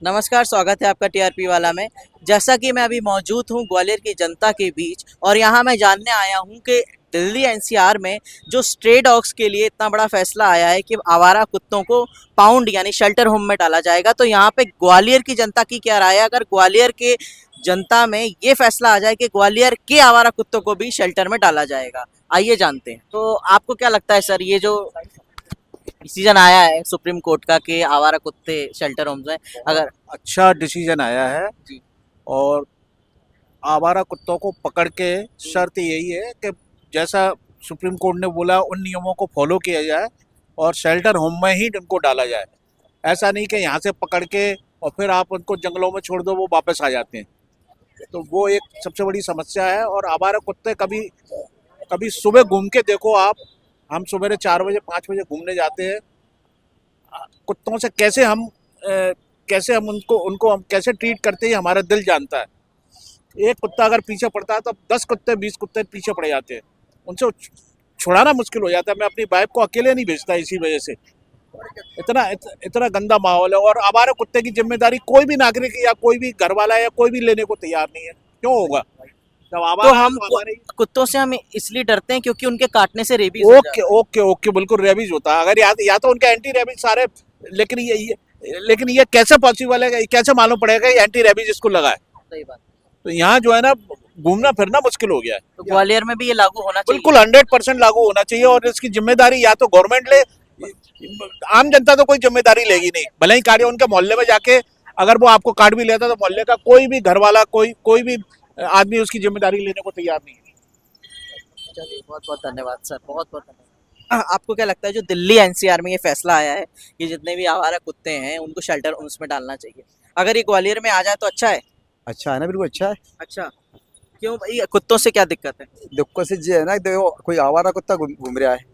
नमस्कार, स्वागत है आपका टीआरपी वाला में। जैसा कि मैं अभी मौजूद हूँ ग्वालियर की जनता के बीच और यहाँ मैं जानने आया हूँ कि दिल्ली एनसीआर में जो स्ट्रे डॉग्स के लिए इतना बड़ा फैसला आया है कि आवारा कुत्तों को पाउंड यानी शेल्टर होम में डाला जाएगा, तो यहाँ पे ग्वालियर की जनता की क्या राय है? अगर ग्वालियर के जनता में ये फैसला आ जाए कि ग्वालियर के आवारा कुत्तों को भी शेल्टर में डाला जाएगा, आइए जानते हैं। तो आपको क्या लगता है सर, ये जो डिसीजन आया है सुप्रीम कोर्ट का कि आवारा कुत्ते शेल्टर होम्स में, अगर अच्छा डिसीजन आया है। जी और आवारा कुत्तों को पकड़ के शर्त यही है कि जैसा सुप्रीम कोर्ट ने बोला उन नियमों को फॉलो किया जाए और शेल्टर होम में ही उनको डाला जाए। ऐसा नहीं कि यहाँ से पकड़ के और फिर आप उनको जंगलों में छोड़ दो, वो वापस आ जाते हैं। तो वो एक सबसे बड़ी समस्या है। और आवारा कुत्ते कभी कभी सुबह घूम के देखो आप, हम सुबह 4 बजे 5 बजे घूमने जाते हैं, कुत्तों से कैसे हम उनको उनको हम कैसे ट्रीट करते हैं हमारा दिल जानता है। एक कुत्ता अगर पीछे पड़ता है तो 10 कुत्ते 20 कुत्ते पीछे पड़ जाते हैं, उनसे छुड़ाना मुश्किल हो जाता है। मैं अपनी वाइफ को अकेले नहीं भेजता इसी वजह से। इतना गंदा माहौल है। और आवारा कुत्ते की जिम्मेदारी कोई भी नागरिक या कोई भी घर वाला या कोई भी लेने को तैयार नहीं है। क्यों होगा? जब तो आवारा हम तो हमारे कुत्तों से हम इसलिए डरते हैं क्योंकि उनके काटने से रेबीज हो ओके ओके ओके बिल्कुल रेबीज होता है। अगर या तो उनके एंटी रेबीज सारे, लेकिन ये कैसे पॉसिबल है, कैसे मालूम पड़ेगा ये एंटी रेबीज इसको लगा है? सही बात। तो यहाँ जो है ना, घूमना फिरना मुश्किल हो गया है। तो ग्वालियर में भी ये लागू होना चाहिए। बिल्कुल 100% लागू होना चाहिए। और इसकी जिम्मेदारी या तो गवर्नमेंट ले, आम जनता तो कोई जिम्मेदारी लेगी नहीं। भले ही कार्य उनके मोहल्ले में जाके अगर वो आपको काट भी लेता तो मोहल्ले का कोई भी घर वाला कोई भी आदमी उसकी जिम्मेदारी लेने को तैयार नहीं है। चलिए, बहुत बहुत धन्यवाद सर, बहुत बहुत धन्यवाद। आपको क्या लगता है जो दिल्ली एनसीआर में ये फैसला आया है कि जितने भी आवारा कुत्ते हैं उनको शेल्टर होम्स में डालना चाहिए, अगर ये ग्वालियर में आ जाए तो अच्छा है? अच्छा है ना, बिल्कुल अच्छा है। अच्छा, क्यों भाई, कुत्तों से क्या दिक्कत है? दुक्को से ये है ना, देखो कोई आवारा कुत्ता घूम रहा है,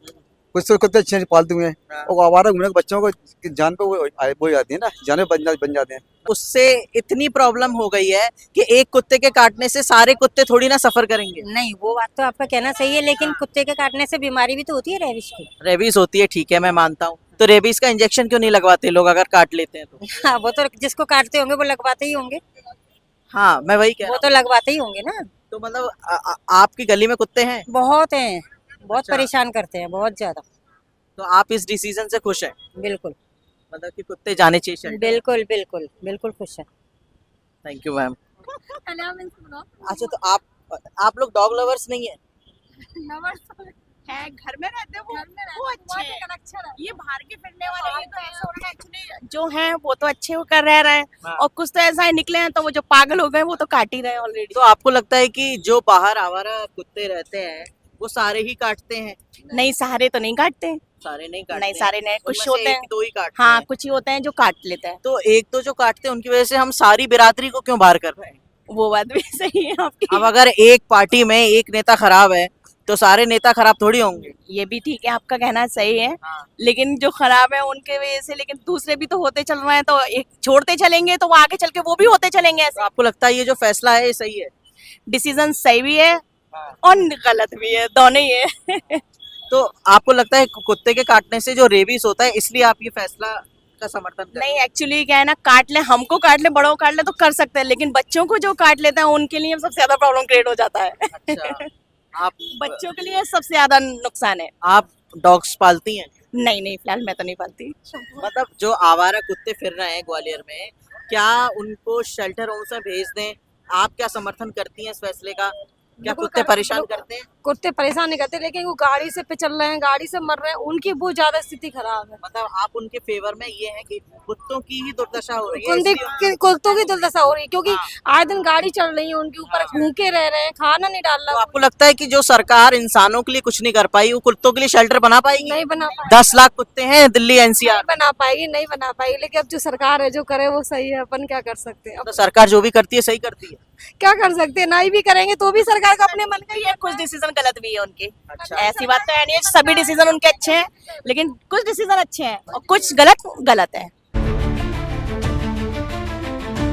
कुछ तो कुत्ते अच्छे पालतू हैं, हाँ। और आवारा घूमने के बच्चों को जान पे वो जाती है ना, जाने बन जाते हैं। उससे इतनी प्रॉब्लम हो गई है कि एक कुत्ते के काटने से सारे कुत्ते थोड़ी ना सफर करेंगे। नहीं, वो बात तो आपका कहना सही है, लेकिन कुत्ते के काटने से बीमारी भी तो होती है रेबिस की। रेबीज होती है, ठीक है, मैं मानता हूँ। तो रेबीज का इंजेक्शन क्यों नहीं लगवाते लोग अगर काट लेते हैं तो? हाँ, वो तो जिसको काटते होंगे वो लगवाते ही होंगे। हाँ, मैं वही कह वो रहा तो हूँ। लगवाते ही होंगे ना। तो मतलब आपकी गली में कुत्ते हैं? बहुत हैं, बहुत अच्छा। परेशान करते हैं, बहुत ज्यादा। तो आप इस डिसीजन से खुश हैं, बिल्कुल मतलब कि कुत्ते जाने चाहिए शेल्टर? बिल्कुल बिल्कुल बिल्कुल खुश है। Thank you ma'am. अच्छा, तो आप लोग डॉग लवर्स नहीं है? है, घर में रहते हैं वो अच्छे हैं। ये बाहर के फिरने वाले ये तो ऐसा हो रहा है, एक्चुअली जो हैं वो तो अच्छे होकर रह रहे हैं। हाँ। और कुछ तो ऐसा है निकले हैं तो वो जो पागल हो गए वो तो काट ही रहे हैं ऑलरेडी। तो आपको लगता है कि जो बाहर आवारा कुत्ते रहते हैं वो सारे ही काटते हैं? नहीं, सारे तो नहीं काटते हैं। सारे नहीं काटते नहीं, सारे नहीं, कुछ उनमें से होते हैं। एक दो ही काटते हाँ, हैं। कुछ ही होते हैं जो काट लेते हैं। तो एक दो जो काटते हैं उनकी वजह से हम सारी बिरादरी को क्यों बाहर कर रहे हैं? वो बात भी सही है आपकी। अब अगर एक पार्टी में एक नेता खराब है तो सारे नेता खराब थोड़ी होंगे। ये भी ठीक है, आपका कहना सही है। हाँ। लेकिन जो खराब है उनके वजह से, लेकिन दूसरे भी तो होते चल रहे हैं, तो एक छोड़ते चलेंगे तो वो आगे चल के वो भी होते चलेंगे तो ऐसे। आपको लगता है ये जो फैसला है ये सही है? डिसीजन सही भी है हाँ। और गलत भी है, दोनों ही है। तो आपको लगता है कुत्ते के काटने से जो रेबीज होता है इसलिए आप ये फैसला का समर्थन कर रहे नहीं, एक्चुअली क्या है ना, काट ले, हमको काट ले, बड़ों को काट ले तो कर सकते हैं, लेकिन बच्चों को जो काट लेते हैं उनके लिए सबसे ज्यादा प्रॉब्लम क्रिएट हो जाता है। अच्छा, आप बच्चों के लिए सबसे ज्यादा नुकसान है। आप डॉग्स पालती हैं? नहीं नहीं, फिलहाल मैं तो नहीं पालती। मतलब जो आवारा कुत्ते फिर रहे हैं ग्वालियर में, क्या उनको शेल्टर होम से भेज दें? आप क्या समर्थन करती हैं इस फैसले का? क्या बिल्कुल कुत्ते परेशान करते हैं? कुत्ते परेशान नहीं करते, लेकिन वो गाड़ी से पे चल रहे हैं, गाड़ी से मर रहे हैं, उनकी बहुत ज्यादा स्थिति खराब है। मतलब आप उनके फेवर में ये है कि कुत्तों की ही दुर्दशा हो रही है, इसलिए कुत्तों की दुर्दशा हो रही है, क्योंकि हाँ। आए दिन गाड़ी चल रही है, उनके ऊपर भूखे रह रहे हैं, खाना नहीं डाल तो रहा। आपको लगता है कि जो सरकार इंसानों के लिए कुछ नहीं कर पाई वो कुत्तों के लिए शेल्टर बना पाएगी? नहीं बना पाएगी, 10 लाख कुत्ते हैं दिल्ली एनसीआर। नहीं बना पाएगी। लेकिन अब जो सरकार है जो करे वो सही है, अपन क्या कर सकते हैं? अब तो सरकार जो भी करती है सही करती है। क्या कर सकते हैं, नहीं भी करेंगे तो भी सरकार का अपने मन का ही है। कुछ डिसीजन गलत भी है उनके। अच्छा। ऐसी बात तो है नहीं, सभी डिसीजन उनके अच्छे हैं, लेकिन कुछ डिसीजन अच्छे हैं और कुछ गलत है।